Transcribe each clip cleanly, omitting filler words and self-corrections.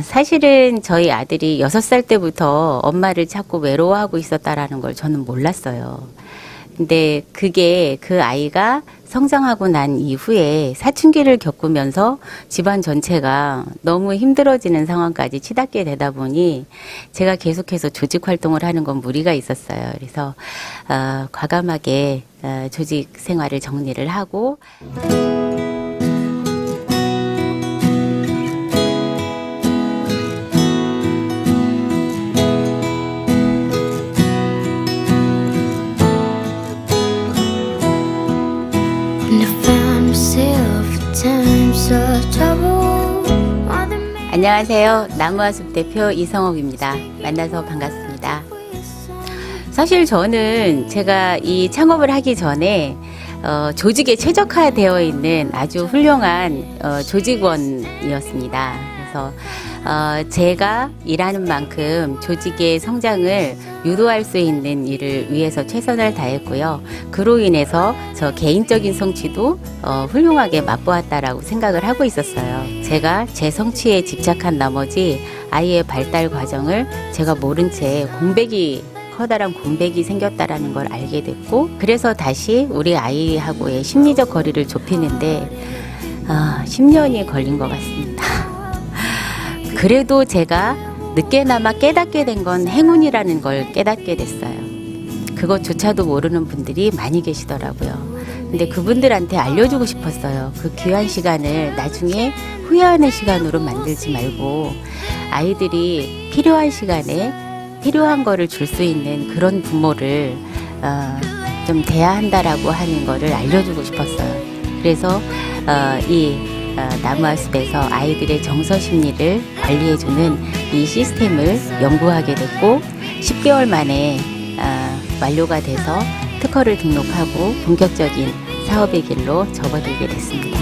사실은 저희 아들이 6살 때부터 엄마를 찾고 외로워하고 있었다라는 걸 저는 몰랐어요. 근데 그게 그 아이가 성장하고 난 이후에 사춘기를 겪으면서 집안 전체가 너무 힘들어지는 상황까지 치닫게 되다 보니 제가 계속해서 조직 활동을 하는 건 무리가 있었어요. 그래서 과감하게 조직 생활을 정리를 하고 안녕하세요. 나무와숲 대표 이성옥입니다. 만나서 반갑습니다. 사실 저는 제가 이 창업을 하기 전에 조직에 최적화되어 있는 아주 훌륭한 조직원이었습니다. 그래서 제가 일하는 만큼 조직의 성장을 유도할 수 있는 일을 위해서 최선을 다했고요. 그로 인해서 저 개인적인 성취도 훌륭하게 맛보았다라고 생각을 하고 있었어요. 제가 제 성취에 집착한 나머지 아이의 발달 과정을 제가 모른 채 커다란 공백이 생겼다라는 걸 알게 됐고, 그래서 다시 우리 아이하고의 심리적 거리를 좁히는데 10년이 걸린 것 같습니다. 그래도 제가 늦게나마 깨닫게 된 건 행운이라는 걸 깨닫게 됐어요. 그것조차도 모르는 분들이 많이 계시더라고요. 근데 그분들한테 알려주고 싶었어요. 그 귀한 시간을 나중에 후회하는 시간으로 만들지 말고 아이들이 필요한 시간에 필요한 거를 줄 수 있는 그런 부모를 좀 돼야 한다라고 하는 거를 알려주고 싶었어요. 그래서 나무와숲에서 아이들의 정서 심리를 관리해주는 이 시스템을 연구하게 됐고 10개월 만에 완료가 돼서 특허를 등록하고 본격적인 사업의 길로 접어들게 됐습니다.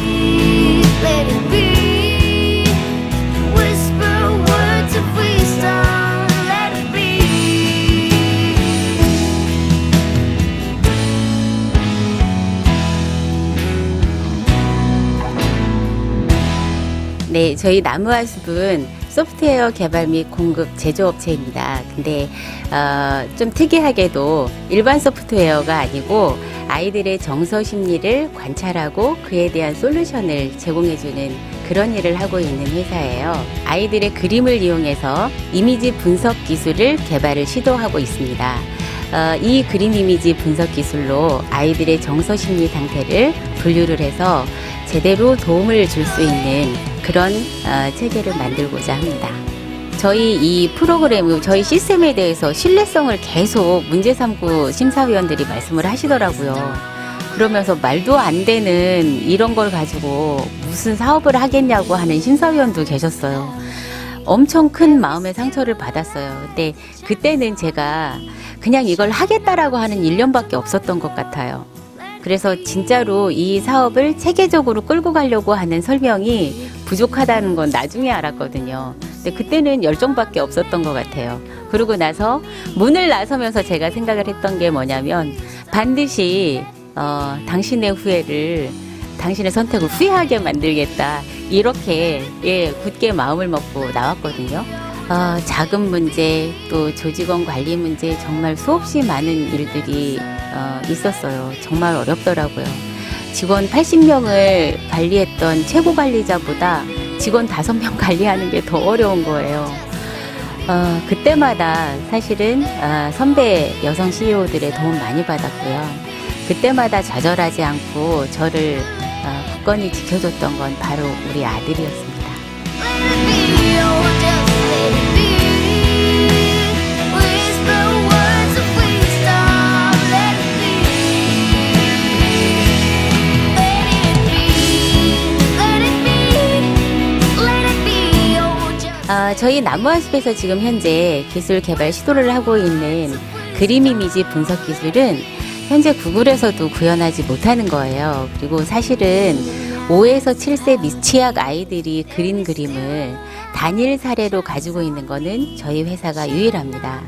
네, 저희 나무와숲은 소프트웨어 개발 및 공급 제조업체입니다. 근데 좀 특이하게도 일반 소프트웨어가 아니고 아이들의 정서 심리를 관찰하고 그에 대한 솔루션을 제공해주는 그런 일을 하고 있는 회사예요. 아이들의 그림을 이용해서 이미지 분석 기술을 개발을 시도하고 있습니다. 이 그림 이미지 분석 기술로 아이들의 정서 심리 상태를 분류를 해서 제대로 도움을 줄 수 있는 그런 체계를 만들고자 합니다. 저희 이 프로그램, 저희 시스템에 대해서 신뢰성을 계속 문제 삼고 심사위원들이 말씀을 하시더라고요. 그러면서 말도 안 되는 이런 걸 가지고 무슨 사업을 하겠냐고 하는 심사위원도 계셨어요. 엄청 큰 마음의 상처를 받았어요. 근데 그때는 제가 그냥 이걸 하겠다라고 하는 일념밖에 없었던 것 같아요. 그래서 진짜로 이 사업을 체계적으로 끌고 가려고 하는 설명이 부족하다는 건 나중에 알았거든요. 근데 그때는 열정밖에 없었던 것 같아요. 그러고 나서 문을 나서면서 제가 생각을 했던 게 뭐냐면 반드시 당신의 선택을 후회하게 만들겠다. 이렇게 굳게 마음을 먹고 나왔거든요. 자금 문제, 또 조직원 관리 문제, 정말 수없이 많은 일들이 있었어요. 정말 어렵더라고요. 직원 80명을 관리했던 최고 관리자보다 직원 5명 관리하는 게 더 어려운 거예요. 그때마다 사실은 선배 여성 CEO들의 도움 많이 받았고요. 그때마다 좌절하지 않고 저를 굳건히 지켜줬던 건 바로 우리 아들이었습니다. 저희 나무와숲에서 지금 현재 기술 개발 시도를 하고 있는 그림 이미지 분석 기술은 현재 구글에서도 구현하지 못하는 거예요. 그리고 사실은 5에서 7세 미취학 아이들이 그린 그림을 단일 사례로 가지고 있는 거는 저희 회사가 유일합니다.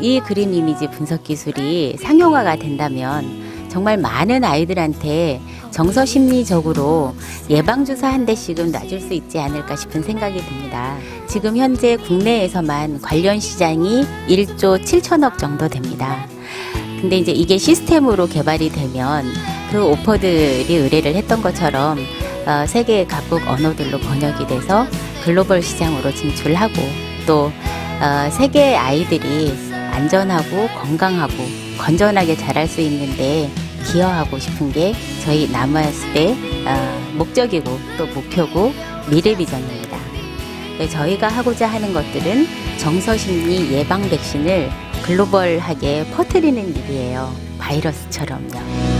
이 그림 이미지 분석 기술이 상용화가 된다면 정말 많은 아이들한테 정서심리적으로 예방주사 한 대씩은 놔줄 수 있지 않을까 싶은 생각이 듭니다. 지금 현재 국내에서만 관련 시장이 1조 7천억 정도 됩니다. 근데 이제 이게 시스템으로 개발이 되면 그 오퍼들이 의뢰를 했던 것처럼 세계 각국 언어들로 번역이 돼서 글로벌 시장으로 진출하고 또 세계 아이들이 안전하고 건강하고 건전하게 자랄 수 있는데 기여하고 싶은 게 저희 나무아습의 목적이고 또 목표고 미래 비전입니다. 저희가 하고자 하는 것들은 정서심리 예방 백신을 글로벌하게 퍼뜨리는 일이에요. 바이러스처럼요.